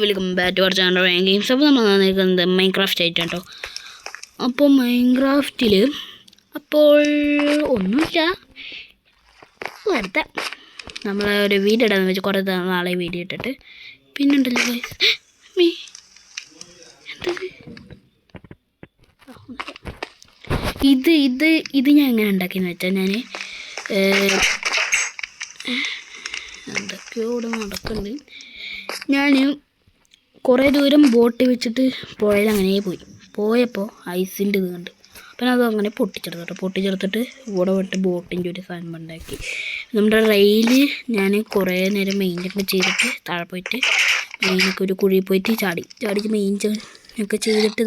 Welcome back to our channel games. അപ്പോൾ നമ്മൾ നിൽക്കുന്നത് മൈൻക്രാഫ്റ്റ് ആയിട്ടാണ് കേട്ടോ. അപ്പോൾ മൈൻക്രാഫ്റ്റിൽ ഒന്നുമില്ല, വെറുതെ നമ്മൾ ഒരു വീഡിയോ ഇടാന്ന് വെച്ച് കുറേ നാളെ വീഡിയോ ഇട്ടിട്ട് പിന്നെ ഉണ്ടല്ലോ ഇത് ഞാൻ എങ്ങനെ ഉണ്ടാക്കിയെന്ന് വെച്ചാൽ ഞാൻ എന്തൊക്കെയോ ഇവിടെ നടക്കുന്നുണ്ട്. ഞാൻ കുറേ ദൂരം ബോട്ട് വെച്ചിട്ട് പുഴയിൽ അങ്ങനെ പോയപ്പോൾ ഐസിൻ്റെ ഇത് കണ്ട് അപ്പം അത് അങ്ങനെ പൊട്ടിച്ചെടുത്തിട്ട് ഇവിടെ വിട്ട് ബോട്ടിൻ്റെ ഒരു സാധനം ഉണ്ടാക്കി. നമ്മുടെ റെയില് ഞാൻ കുറേ നേരം മെയിൻ്റൊക്കെ ചെയ്തിട്ട് താഴെ പോയിട്ട് മെയിനൊക്കെ ഒരു കുഴി പോയിട്ട് ചാടിച്ച് മെയിൻ ഒക്കെ ചെയ്തിട്ട്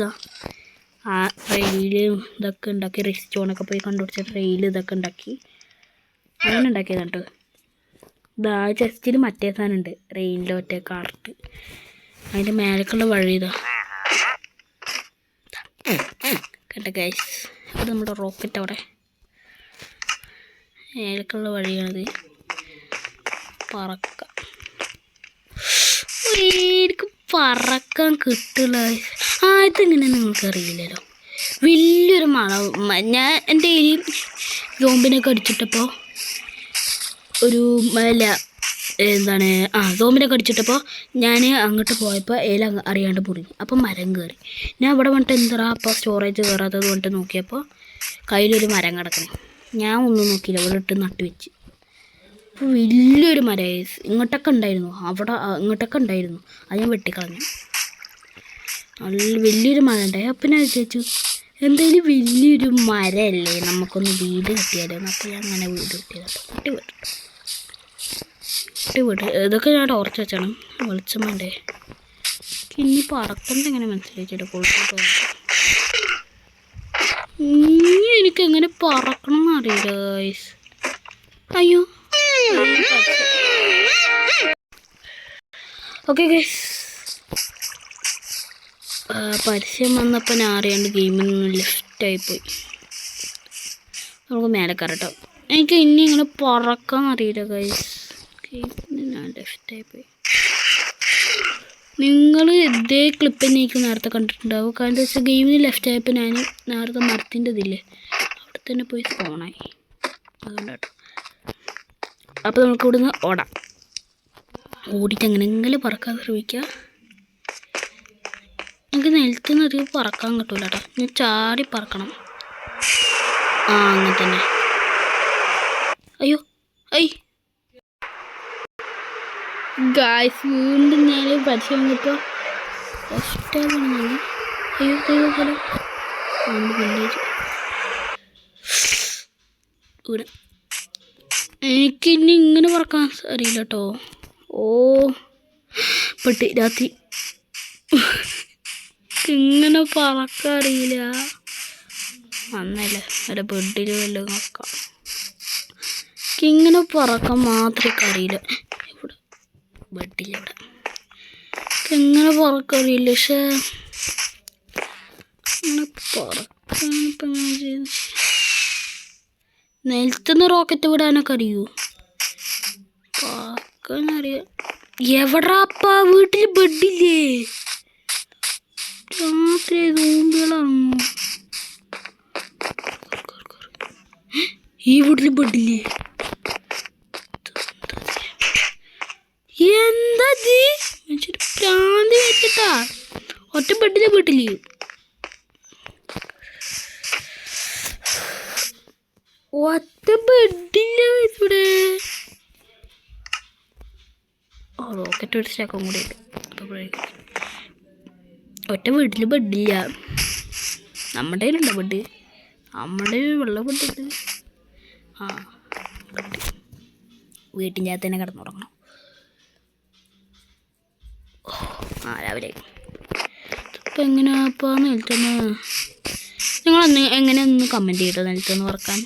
ആ റെയില് ഇതൊക്കെ ഉണ്ടാക്കി റെസ്റ്റോണൊക്കെ പോയി കണ്ടുപിടിച്ചിട്ട് റെയിൽ ഇതൊക്കെ ഉണ്ടാക്കി അങ്ങനെ ഉണ്ടാക്കിയതാണ് കേട്ടോ. ഇതാ ചെസ്റ്റിൽ മറ്റേ സാധനം ഉണ്ട്, റെയിലിൻ്റെ മറ്റേ കാർട്ട്, അതിൻ്റെ മേലേക്കുള്ള വഴി ഇതാ കേട്ടോ ഗൈസ്. അത് നമ്മുടെ റോക്കറ്റ് അവിടെ മേലേക്കുള്ള വഴിയാണിത്. എനിക്ക് പറക്കാൻ കിട്ടില്ല. ഇതെങ്ങനെ നിങ്ങൾക്കറിയില്ലല്ലോ. വലിയൊരു ഞാൻ എൻ്റെ ഈ സോമ്പിനൊക്കെ അടിച്ചിട്ടപ്പോൾ സോമ്പിനൊക്കെ അടിച്ചിട്ടപ്പോൾ ഞാൻ അങ്ങോട്ട് പോയപ്പോൾ ഇല അറിയാണ്ട് മുറിഞ്ഞു. അപ്പം മരം കയറി. ഞാൻ ഇവിടെ വന്നിട്ട് എന്താ അപ്പോൾ സ്റ്റോറേജ് കയറാത്തത് കൊണ്ട് നോക്കിയപ്പോൾ കയ്യിലൊരു മരം കിടക്കണം. ഞാൻ ഒന്നും നോക്കിയില്ല, ഇവിടെ ഇട്ട് നട്ട് വെച്ച്. അപ്പോൾ വലിയൊരു മരം ഇങ്ങോട്ടൊക്കെ ഉണ്ടായിരുന്നു, ഇങ്ങോട്ടൊക്കെ ഉണ്ടായിരുന്നു. അത് ഞാൻ വെട്ടിക്കളഞ്ഞു. നല്ല വലിയൊരു മരം ഉണ്ടായി. അപ്പം ഞാൻ വിചാരിച്ചു എന്തായാലും വലിയൊരു മരമല്ലേ, നമുക്കൊന്ന് വീട് കിട്ടിയാലോ. അപ്പോൾ ഞാൻ അങ്ങനെ വീട് കിട്ടിയതാണ്. വീട് ഇതൊക്കെ ഞാൻ ഓർച്ച് വെച്ചാണ്. വെളിച്ചം വേണ്ടേ ഇനി പറക്കുന്നത് എങ്ങനെ മനസ്സിലാക്കിയിട്ട് കൊടുത്തിട്ടോ. എനിക്കെങ്ങനെ പറക്കണം എന്നറിയില്ല ഗൈസ്. അയ്യോ ഓക്കെ ഗൈസ്, പരസ്യം വന്നപ്പോൾ ഞാൻ അറിയാണ്ട് ഗെയിമിൽ നിന്ന് ലെഫ്റ്റായിപ്പോയി. നമുക്ക് മേലെ കയറട്ടോ. എനിക്ക് ഇനി ഇങ്ങനെ പറക്കാൻ അറിയില്ല ഗൈസ്. ഗെയിമിൽ ഞാൻ ലെഫ്റ്റായിപ്പോയി. നിങ്ങൾ ഇതേ ക്ലിപ്പ് തന്നെ എനിക്ക് നേരത്തെ കണ്ടിട്ടുണ്ടാവും. കാരണം എന്താ വെച്ചാൽ ഗെയിമിൽ ലെഫ്റ്റായപ്പോൾ ഞാൻ നേരത്തെ മരത്തിൻ്റെ ഇതില്ലേ അവിടെ തന്നെ പോയി സ്പോണായി. അതുകൊണ്ട് കേട്ടോ. അപ്പോൾ നമുക്ക് ഇവിടുന്ന് ഓടിയിട്ട് എങ്ങനെയെങ്കിലും പറക്കാൻ ശ്രമിക്കുക. എനിക്ക് നിലത്തുനിന്ന് അധികം പറക്കാൻ കിട്ടൂല കേട്ടോ. ഞാൻ ചാടി പറക്കണം. അങ്ങനെ തന്നെ. അയ്യോ ഗായ്സ്, വീണ്ടും ഞാൻ പരസ്യം വന്നപ്പോൾ പോലെ വില്ലേജ് ഇവിടെ. എനിക്കിനി ഇങ്ങനെ പറക്കാൻ അറിയില്ല കേട്ടോ. പെട്ടി രാത്രി ഇങ്ങനെ പറക്കാൻ അറിയില്ല. വന്നല്ലേ വല്ല ബെഡിൽ വല്ലതും നോക്കാം. ഇങ്ങനെ പറക്കാൻ മാത്രമേ അറിയില്ല. ഇവിടെ ബെഡില്ല, ഇവിടെ എങ്ങനെ പറക്കാൻ അറിയില്ല. പക്ഷേ ഇങ്ങനെ പറക്കാൻ ഇപ്പം എങ്ങനെ ചെയ്തു. നിലത്തുനിന്ന് റോക്കറ്റ് വിടാനൊക്കെ അറിയൂ. പറക്കാനറിയാം. എവിടാപ്പാ വീട്ടിൽ ബെഡില്ലേ? രാത്രി സോംബികളാണോ? ഈ വീട്ടിൽ ബെഡില്ലേ? എന്താ പ്രാന്തി വെച്ചിട്ടാ ഒറ്റ ബെഡിലെ വീട്ടില്. ഒറ്റ ബെഡില്ല ഇവിടെ. റോക്കറ്റ് ഒരു ശേഖം കൂടി ഉണ്ട്. അപ്പോഴേക്കും ഒറ്റ വീട്ടിൽ ബെഡില്ല. നമ്മുടെ കയ്യിലുണ്ടോ ബെഡ്? നമ്മുടെ വെള്ള ബെഡുണ്ട്. വീട്ടിൻ്റെ അകത്ത് തന്നെ കിടന്നുറങ്ങണം. രാവിലെ ഇപ്പം എങ്ങനെയാപ്പോൾ നിലത്തുനിന്ന് നിങ്ങളൊന്ന് എങ്ങനെയൊന്ന് കമൻറ്റ് ചെയ്തോ. നിലത്തുനിന്ന് പറക്കാൻ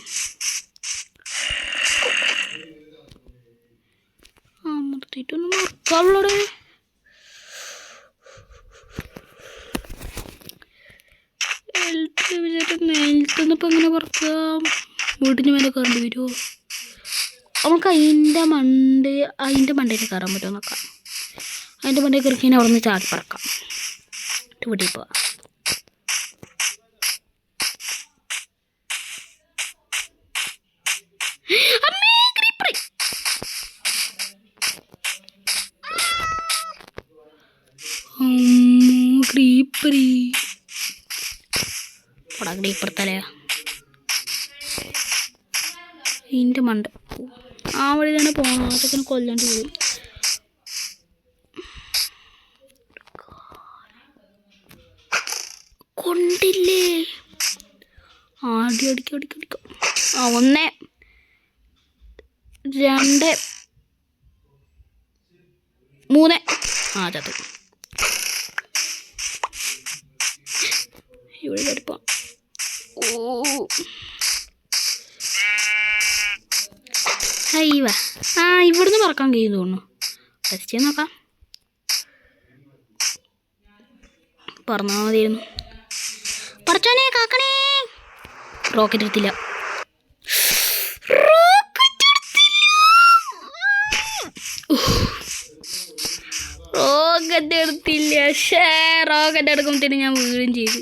അമർത്തിയിട്ടൊന്നും മറക്കാവുള്ളൂടെ. നിലത്തുനിന്ന് ഇപ്പം എങ്ങനെ പറക്കാം? വീട്ടിന് മേലെ കയറേണ്ടി വരുമോ? നമുക്ക് അതിൻ്റെ അതിൻ്റെ മണ്ടയിൽ കയറാൻ പറ്റുമോ നോക്കാം. അതിൻ്റെ മണ്ടയിൽ കയറി കഴിഞ്ഞാൽ അവിടെ നിന്ന് ചാടി പറക്കാം. ഇവിടെ പോവാം. ഗ്രീപ്പർത്തലയാ ഇതിൻ്റെ മണ്ട. ആ വഴി തന്നെ പോകണം. അതൊക്കെ കൊല്ലാണ്ട് വരും. കൊണ്ടില്ലേ അടിക്കാം. 1 2 3 ചത്തു. ഇവിടെ കയറിപ്പോ. ഇവിടുന്ന് പറക്കാൻ കഴിയും തോന്നുന്നു. ടെസ്റ്റ് ചെയ്ത് നോക്കാം. പറഞ്ഞാൽ മതിയായിരുന്നു. പറച്ചോനെ കാക്കണേ. റോക്കറ്റ് എടുത്തില്ല. റോക്കറ്റ് എടുക്കുമ്പോഴത്തേന് ഞാൻ വീഴും ചെയ്ത്.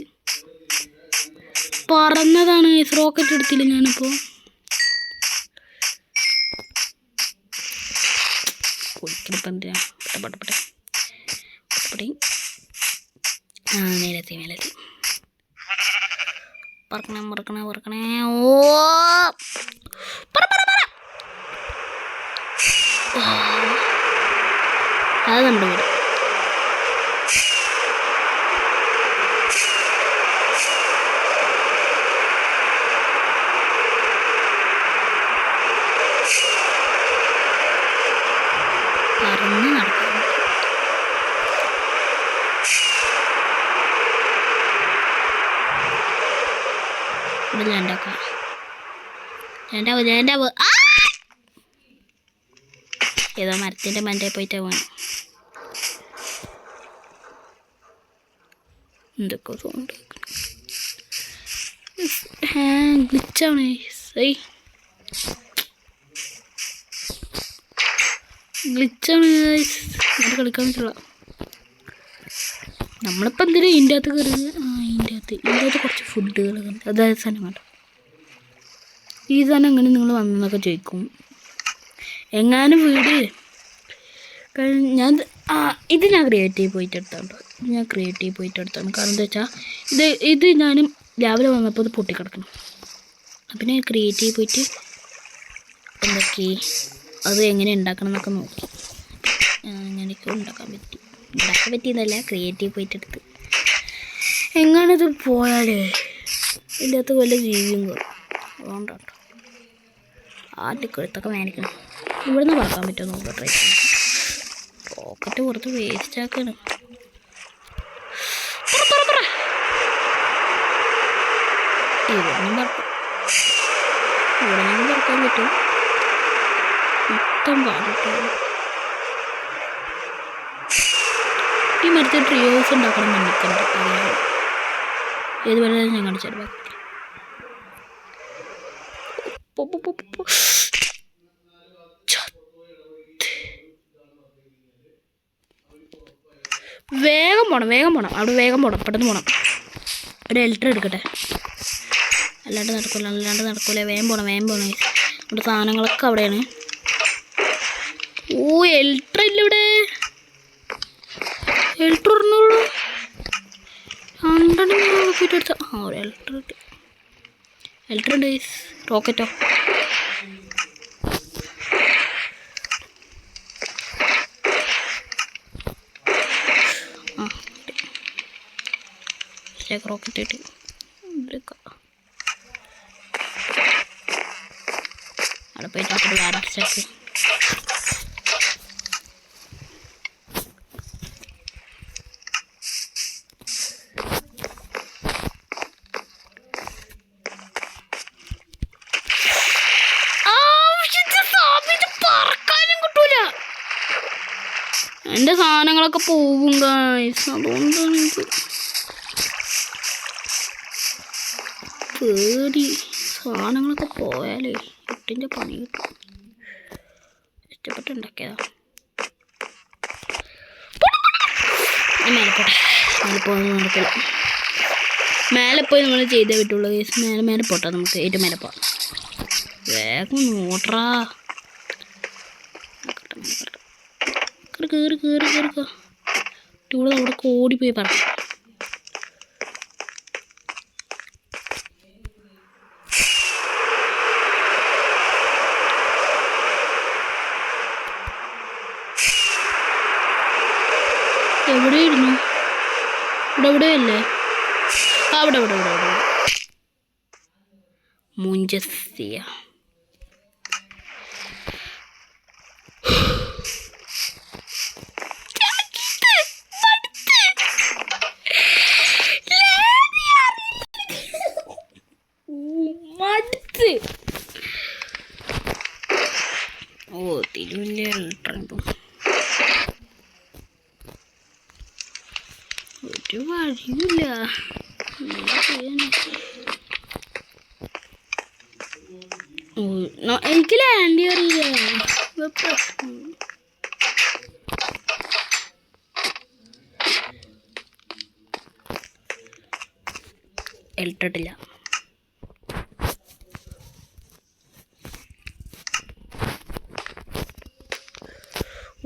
പറഞ്ഞതാണ് റോക്കറ്റ് എടുത്തില്ല ഞാനിപ്പോൾ. മേലെത്തി പറക്കണേ. അത് കണ്ടു വീട്. പറന്ന് നടക്കും. രണ്ടാവ് ഏതോ മരത്തിൻ്റെ മണ്ടേ പോയിട്ട് പോകണം. എന്തൊക്കെ സൗണ്ട് ഗ്ലിച്ചാണ്. അത് കളിക്കാൻ പറ്റില്ല. നമ്മളിപ്പോൾ എന്തിനാ ഇതിൻ്റെ അകത്ത് കയറുന്നത്? ഇതിൻ്റെ അകത്ത് കുറച്ച് ഫുഡുകൾ അതായത് സാധനം വേണ്ട. ഈ സാധനം എങ്ങനെ നിങ്ങൾ വന്നെന്നൊക്കെ ചോദിക്കും. എങ്ങാനും വീട് ഞാൻ ഇത് ഞാൻ ക്രിയേറ്റീവ് പോയിട്ട് എടുത്താണ്. കാരണം എന്താ വെച്ചാൽ ഇത് ഞാനും രാവിലെ വന്നപ്പോൾ ഇത് പൊട്ടിക്കിടക്കണം. അപ്പം ഞാൻ ക്രിയേറ്റീവ് പോയിട്ട് എന്തൊക്കെ അത് എങ്ങനെ ഉണ്ടാക്കണം എന്നൊക്കെ നോക്കി. അങ്ങനെയൊക്കെ ഉണ്ടാക്കാൻ പറ്റിയെന്നല്ല, ക്രിയേറ്റീവ് പോയിട്ട് എടുത്ത്. എങ്ങാണിത് പോയാലേ ഇതിൻ്റെ അകത്ത് വല്ല ജീവിയും കയറും. അതുകൊണ്ടോ കഴുത്തൊക്കെ വേനിക്കണം. ഇവിടുന്ന് പറക്കാൻ പറ്റുമോ നോക്കാം. ട്രൈ ചെയ്യാം. റോക്കറ്റ് പുറത്ത് വേസ്റ്റ് ആക്കാണ്. ഇവിടുന്ന് പറക്കാൻ പറ്റും. മൊത്തം പാടിട്ടോ. ഈ മരത്തിൽ ട്രിയോസ് ഉണ്ടാക്കണം നിൽക്കുന്നുണ്ട്. അറിയാമോ? ഏത് പോലെ ഞാൻ കാണിച്ചാൽ വേഗം പോണം. അവിടെ വേഗം പോണം. പെട്ടെന്ന് പോണം. ഒരു എൽട്ര എടുക്കട്ടെ. അല്ലാണ്ട് നടക്കൂല. വേഗം പോണം. നമ്മുടെ സാധനങ്ങളൊക്കെ അവിടെയാണ്. എൽട്ര ഇല്ല ഇവിടെ. എൽട്ര ഇറങ്ങുള്ളൂ. 2 പോയിട്ട് എടുത്ത ഒരു എൽട്ര ഉണ്ട്. റോക്കറ്റോ റോക്കറ്റ് ഇട്ട് അവിടെ പോയിട്ട് അപ്പോൾ അടച്ചാക്ക്. എൻ്റെ സാധനങ്ങളൊക്കെ പോവും ഗായ്സ്. അതുകൊണ്ടാണ് എനിക്ക് പേടി. സാധനങ്ങളൊക്കെ പോയാലേ എട്ടിൻ്റെ പണി കിട്ടും. ഇഷ്ടപ്പെട്ട ഉണ്ടാക്കിയതാ. മേലെ പോട്ടെ, മേലെ പോകുന്നത് നടക്കില്ല. മേലെ പോയി നമ്മൾ ചെയ്തേ പറ്റുള്ളൂ. മേലെ പോട്ടെ, നമുക്ക് ഏറ്റവും മേലെ പോവാം. വേഗം നോട്ടറാ. കയറി ഇവിടെ അവിടെ ഓടിപ്പോയി പറ. എവിടെയായിരുന്നു? ഇവിടെയല്ലേ? അവിടെ മുഞ്ചസ്തിയ. ഓ തിരുവല്ല ഒരു വഴിയില്ല. എനിക്ക് ലാൻഡ് അറിയില്ല. പ്രശ്നം ഇട്ടിട്ടില്ല.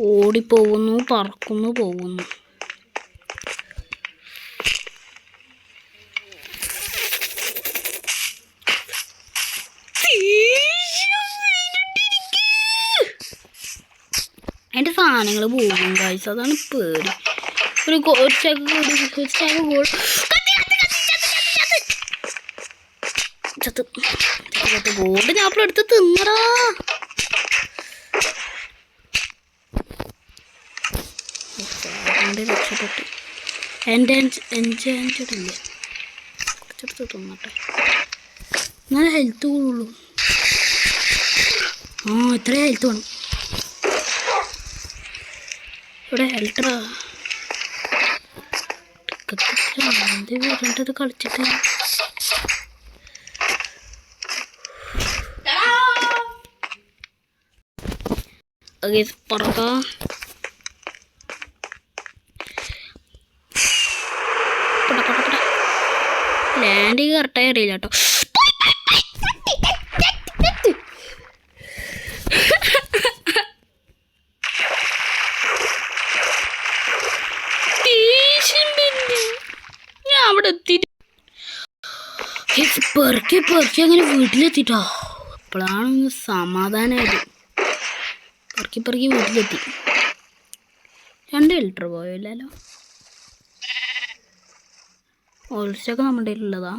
ഓടിപ്പോകുന്നു, പറക്കുന്നു, പോകുന്നു. അതിൻ്റെ സാധനങ്ങൾ പോകും കാഴ്ച. അതാണ് പേടി. ഒരു ഗോൾഡ് ഞാൻ അപ്പോൾ എടുത്ത് തിന്നടാ. രക്ഷപ്പെട്ടു. എൻ്റെ എൻജാൻറ്റില്ല. കുറച്ചെടുത്ത് തിന്നട്ടെ, നല്ല ഹെൽത്ത് കൂടുള്ളൂ. ഇത്ര ഹെൽത്ത് വേണം ഇവിടെ. ഹെൽത്തറാ എന്ത് വരേണ്ടത് കളിച്ചിട്ട്. പറക്കാം. ലാൻഡ് കറക്റ്റായി അറിയില്ല കേട്ടോ. ഞാൻ അവിടെ എത്തിയിട്ട് പെറുക്കി അങ്ങനെ വീട്ടിലെത്തിട്ടോ. അപ്പോഴാണ് സമാധാനമായത്. പെറുക്കി വീട്ടിലെത്തി. 2 ലിറ്റർ പോയല്ലോ. ഓയിൽ സ്റ്റോക്ക് നമ്മുടെ കയ്യിലുള്ളതാ.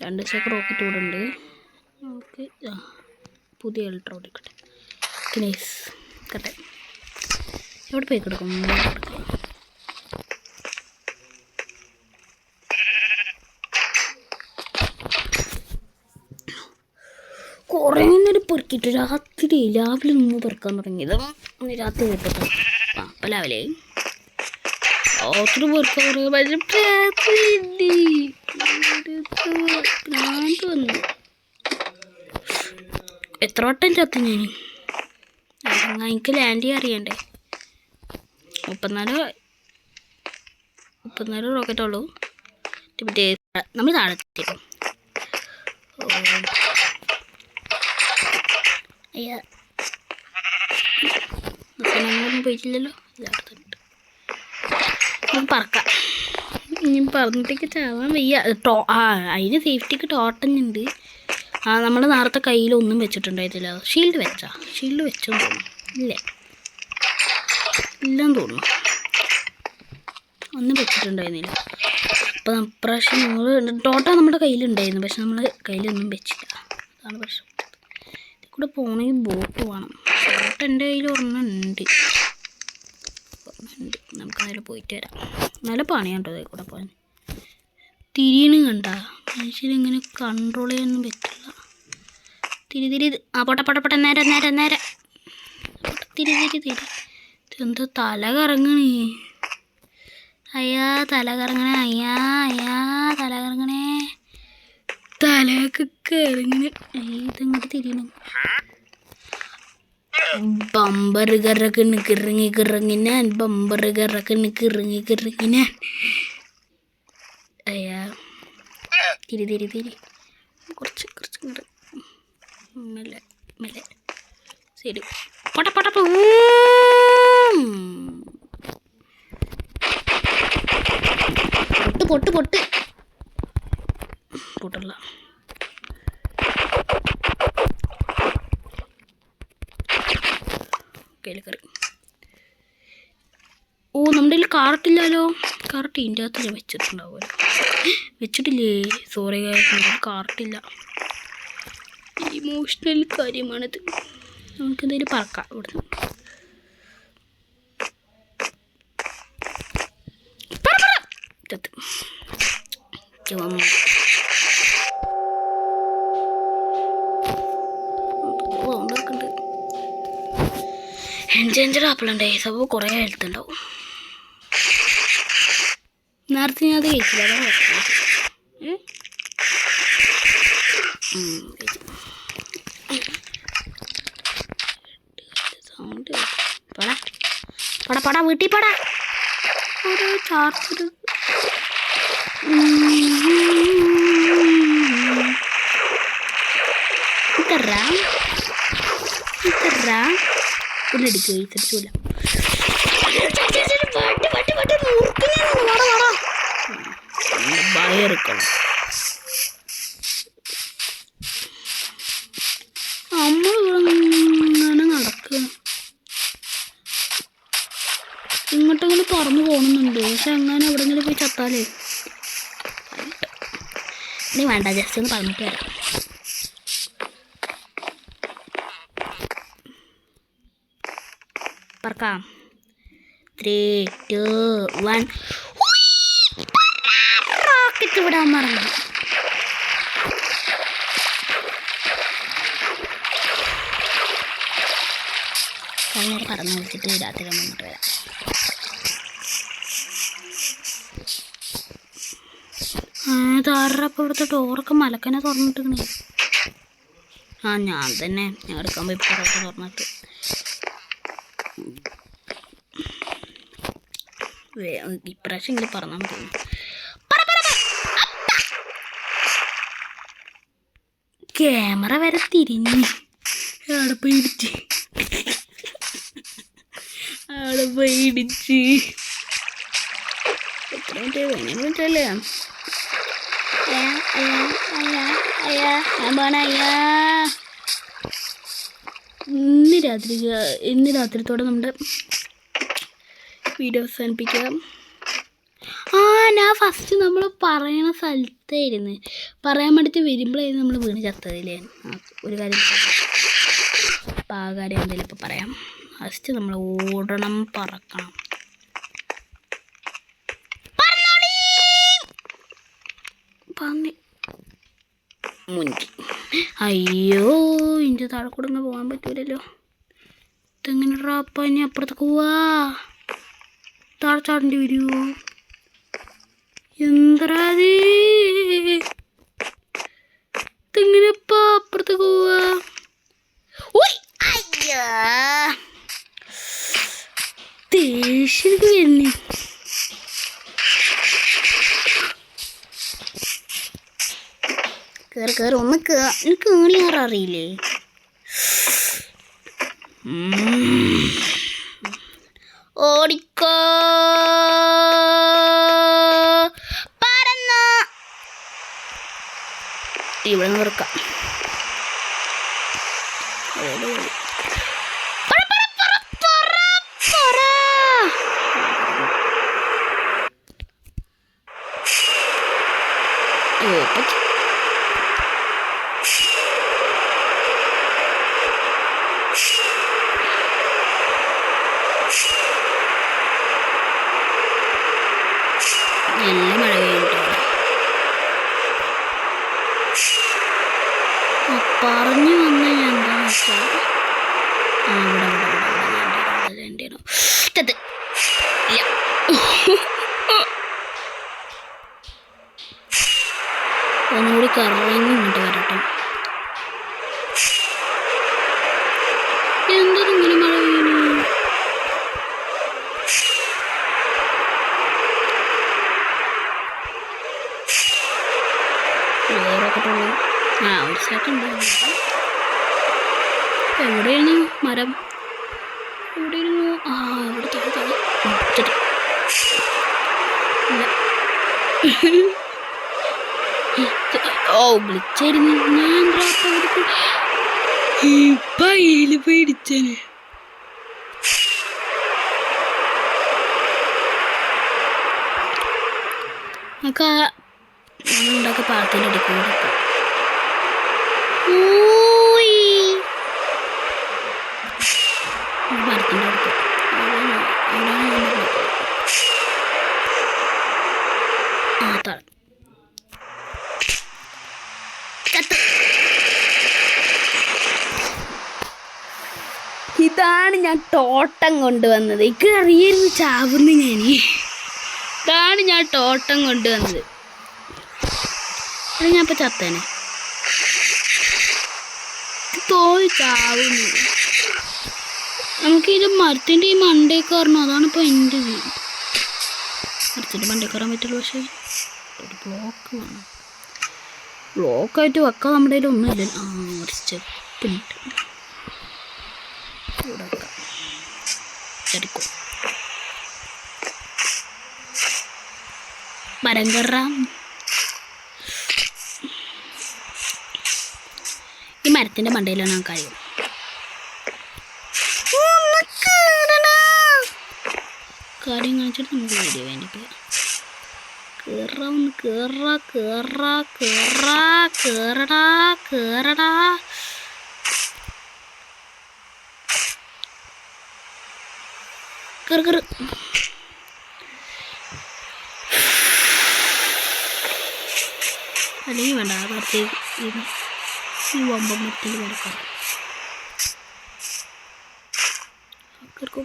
2 സ്റ്റോക്ക് റോക്കറ്റ് കൂടെ ഉണ്ട്. നമുക്ക് പുതിയ ലിറ്റർ ഓടിക്കട്ടെ. നൈസ് കട്ടെ. എവിടെ പോയി കിടക്കും? കുറേ നേരം പെറുക്കിയിട്ട് രാവിലെ നിന്ന് പെറുക്കാൻ തുടങ്ങിയത്. രാത്രി പോയിട്ടോ. അപ്പം രാവിലെ രാത്രി പെറുക്കാൻ തുടങ്ങി. വന്നു. എത്ര വട്ടം ചത്തു ഞാൻ. എനിക്ക് ലാൻഡ് ചെയ്യാൻ അറിയണ്ടേ. 34 റോക്കറ്റ് ഉള്ളൂ. നമ്മൾ താഴെത്തിട്ടോ. അയ്യാ നമ്മളൊന്നും പോയിട്ടില്ലല്ലോ. നമുക്ക് പറക്കാം. ഇനി പറഞ്ഞിട്ടേക്ക് ചാവാൻ വയ്യ. അതിന് സേഫ്റ്റിക്ക് ടോട്ടനുണ്ട്. നമ്മൾ നേരത്തെ കയ്യിലൊന്നും വെച്ചിട്ടുണ്ടായിട്ടില്ല. ഷീൽഡ് വെച്ചെന്ന് തോന്നുന്നു. ഇല്ലെന്ന് തോന്നുന്നു. ഒന്നും വെച്ചിട്ടുണ്ടായിരുന്നില്ല. അപ്പം ഇപ്രാവശ്യം നമ്മൾ ടോട്ട നമ്മുടെ കയ്യിലുണ്ടായിരുന്നു. പക്ഷെ നമ്മൾ കയ്യിലൊന്നും വെച്ചില്ല. അതാണ് പ്രശ്നം. ഇതിൽ കൂടെ പോകണമെങ്കിൽ ബോട്ട് വേണം. ബോട്ട് എൻ്റെ കയ്യിൽ ഒരെണ്ണമുണ്ട്. നമുക്കതിൽ പോയിട്ട് വരാം. നല്ല പണിയുണ്ടോ ഇതിൽ കൂടെ പോകാൻ. തിരിയണ് കണ്ട മനുഷ്യരിങ്ങനെ കൺട്രോൾ ചെയ്യാനൊന്നും പറ്റില്ല. തിരി പോട്ടെ നേരെ തിരി ഇതെന്താ തല കറങ്ങണേ. തല കറങ്ങണേ തലയൊക്കെ കറങ്ങണേ. ഇതെങ്ങോട്ട് തിരിയണം. ബമ്പർ കറക്കണ് കിറങ്ങി കിറങ്ങി ഞാൻ ബമ്പർ കറക്കണ് കിറങ്ങി കിറങ്ങി ഞാൻ. അയ്യാ തിരി കുറച്ച് ഇങ്ങോട്ട് മെല്ലെ മെല്ലെ ശരി പൊട്ട പൊട്ട് പൊട്ടല്ല. കയറി ഓ നമ്മുടെ കയ്യിൽ കാർട്ടില്ലല്ലോ. കാർട്ട് ഇതിൻ്റെ അകത്ത് ഞാൻ വെച്ചിട്ടുണ്ടാവുമല്ലോ. വെച്ചിട്ടില്ലേ? സോറി കാർട്ടില്ല. ഇമോഷണൽ കാര്യമാണിത്. നമുക്കെന്തെങ്കിലും പറക്കാം ഇവിടുന്ന്. എൻജേഞ്ചർ ആപ്പിളുണ്ടേ സബ് കുറേ ഹെൽത്ത് ഉണ്ടാവും. നേരത്തെ ഞാൻ അത് കഴിച്ചില്ല, അതാണ് സൗണ്ട്. പടാ വീട്ടിൽ പടാ ഒരു ചാർജർ. പുല്ലടിക്കുക തിരിച്ചില്ല. ഭയറിക്കണം നമ്മളിങ്ങനെ നടക്കുക. ഇങ്ങോട്ടങ്ങനെ പറന്നു പോകുന്നുണ്ട്. പക്ഷെ അങ്ങനെ എവിടെയെങ്കിലും പോയി ചത്താലേ നീ വേണ്ട, ജസ്റ്റ് ഒന്ന് പറഞ്ഞിട്ട് വരാം. പറക്കാം. 3, 2, 1 റോക്കറ്റ് വിടാൻ മറന്നു. അങ്ങനെ പറന്ന് വിളിച്ചിട്ട് രാത്രി വന്നിട്ട് വരാം. താറപ്പം ഇവിടുത്തെ ഡോറൊക്കെ മലക്കനെ തുറന്നിട്ടിരുന്നേ. ഞാൻ തന്നെ ഞാൻ എടുക്കാൻ പോയി പുറത്ത് തുറന്നിട്ട് ഇപ്രാവശ്യം എങ്കിലും പറഞ്ഞാൽ മതി. ക്യാമറ വരെ തിരിഞ്ഞ് അവിടെ പോയി ഇടിച്ച് എത്ര മിനിറ്റല്ലേ ഇന്ന് രാത്രിത്തോടെ നമ്മുടെ വീഡിയോ അവസാനിപ്പിക്കാം. ഞാൻ ഫസ്റ്റ് നമ്മൾ പറയണ സ്ഥലത്തായിരുന്നു പറയാൻ വേണ്ടിയിട്ട് വരുമ്പോഴായിരുന്നു നമ്മൾ വീണ് ചത്തതില്ലേ. ഒരു കാര്യം അപ്പം ആ കാര്യം എന്തെങ്കിലും ഇപ്പം പറയാം. ഫസ്റ്റ് നമ്മൾ ഓടണം, പറക്കണം. മുൻകി അയ്യോ ഇൻ്റെ താഴെ കൂടെ ഒന്നും പോകാൻ പറ്റൂലല്ലോ. ഇതെങ്ങനെ റാപ്പ ഇനി അപ്പുറത്തേക്ക് പോവാ? താഴെ ചാടേണ്ടി വരുമോ? എന്തരാത് ഇതെങ്ങനെ ഇപ്പം അപ്പുറത്തേക്ക് പോവാ? അയ്യോ ദേഷ്യം വരുന്നേ. കേറി ഒന്ന് എനിക്ക് ഏണി കയറാൻ അറിയില്ലേ? ഓടിക്കോ പറന്ന് ഇവിടെ നിന്ന് വെറുക്കാം. നല്ല മഴ പെയ്യുന്നുണ്ടോ? പറഞ്ഞു വന്ന ഞാൻ എന്താ വെച്ചാൽ ഒന്നുകൂടി കറങ്ങി ഇങ്ങോട്ട് വരട്ടെ. എന്തിനിങ്ങനെ മനസ്സിലാക്കുന്നുണ്ട്. എവിടെയാണ് മരം? എവിടെയായിരുന്നു? ആ ഇവിടെ ഓ വിളിച്ചായിരുന്നു. ഞാൻ പയ്യില് പേടിച്ചേന്. നമുക്ക് നമ്മളുണ്ടാക്കിയ പാലത്തിൻ്റെ അടിക്കൂടെ മരത്തിൻ്റെ അടുത്ത് ആ താഴെ ഇതാണ് ഞാൻ തോട്ടം കൊണ്ടുവന്നത്. എനിക്ക് അറിയായിരുന്നു ചാവുന്നു ഞാൻ. ഇതാണ് ഞാൻ തോട്ടം കൊണ്ടുവന്നത്. അത് ഞാൻ ഇപ്പം ചത്തേനെ തോന്നി ചാവുന്നു. നമുക്കിത് മരത്തിൻ്റെ ഈ മണ്ടേ കയറണം. അതാണ് ഇപ്പോൾ എൻ്റെ ഇത്. മരത്തിൻ്റെ മണ്ടേ കയറാൻ പറ്റുള്ളൂ. പക്ഷേ ഒരു ബ്ലോക്ക് വേണം. ബ്ലോക്കായിട്ട് വെക്കാൻ നമ്മുടെ കയ്യിൽ ഒന്നുമില്ല. ആ ഒരു സ്റ്റെപ്പിനിട്ട് ഇവിടെ വെക്കാം. എടുക്കും മരം കയറാം. ഈ മരത്തിൻ്റെ മണ്ടയിലാണ് ആ കാര്യം. കാര്യം കാണിച്ചിട്ട് നമുക്ക് വീഡിയോ വേണ്ടിയിട്ട് കേറാന്ന്. കേറടാ കേറ്. അല്ലെങ്കിൽ വേണ്ട മരത്തേക്ക് ഈ വമ്പം മരത്തിൻ്റെ കിടക്കാം. കേൾക്കോ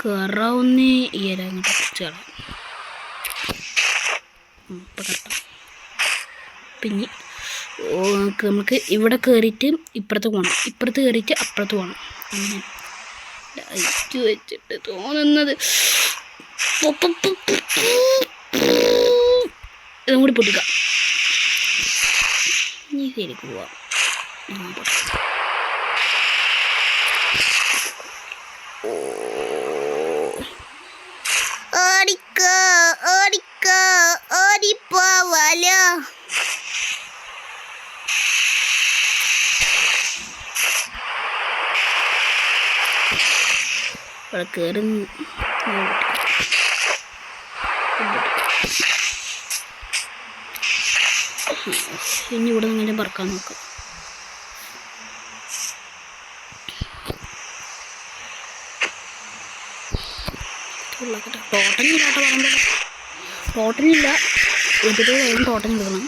കയറാവുന്ന ഈ ഇല അങ്ങോട്ട് കുറച്ച് കളയാം. ഇപ്പം കറക്റ്റാം. പിന്നെ നമുക്ക് ഇവിടെ കയറിയിട്ട് ഇപ്പുറത്ത് പോകണം. ഇപ്പുറത്ത് കയറിയിട്ട് അപ്പുറത്ത് പോകണം. അങ്ങനെ ലൈറ്റ് വെച്ചിട്ട് തോന്നുന്നത് ഇതും കൂടി പൊട്ടിക്കാം. ഇനി ശരിക്ക് പോവാം. ഓടിപ്പോവാലോ. ഇവിടെ കയറി ഇനി ഇവിടെ നിന്ന് പറക്കാൻ നോക്കാം. ടോട്ടനില്ലാട്ടോ പറയുമ്പോൾ ടോട്ടനില്ല. ഇതിൽ വേഗം ടോട്ടൻ എടുക്കണം.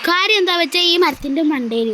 കാര്യം എന്താ വെച്ചാൽ ഈ മരത്തിൻ്റെ മണ്ടയിൽ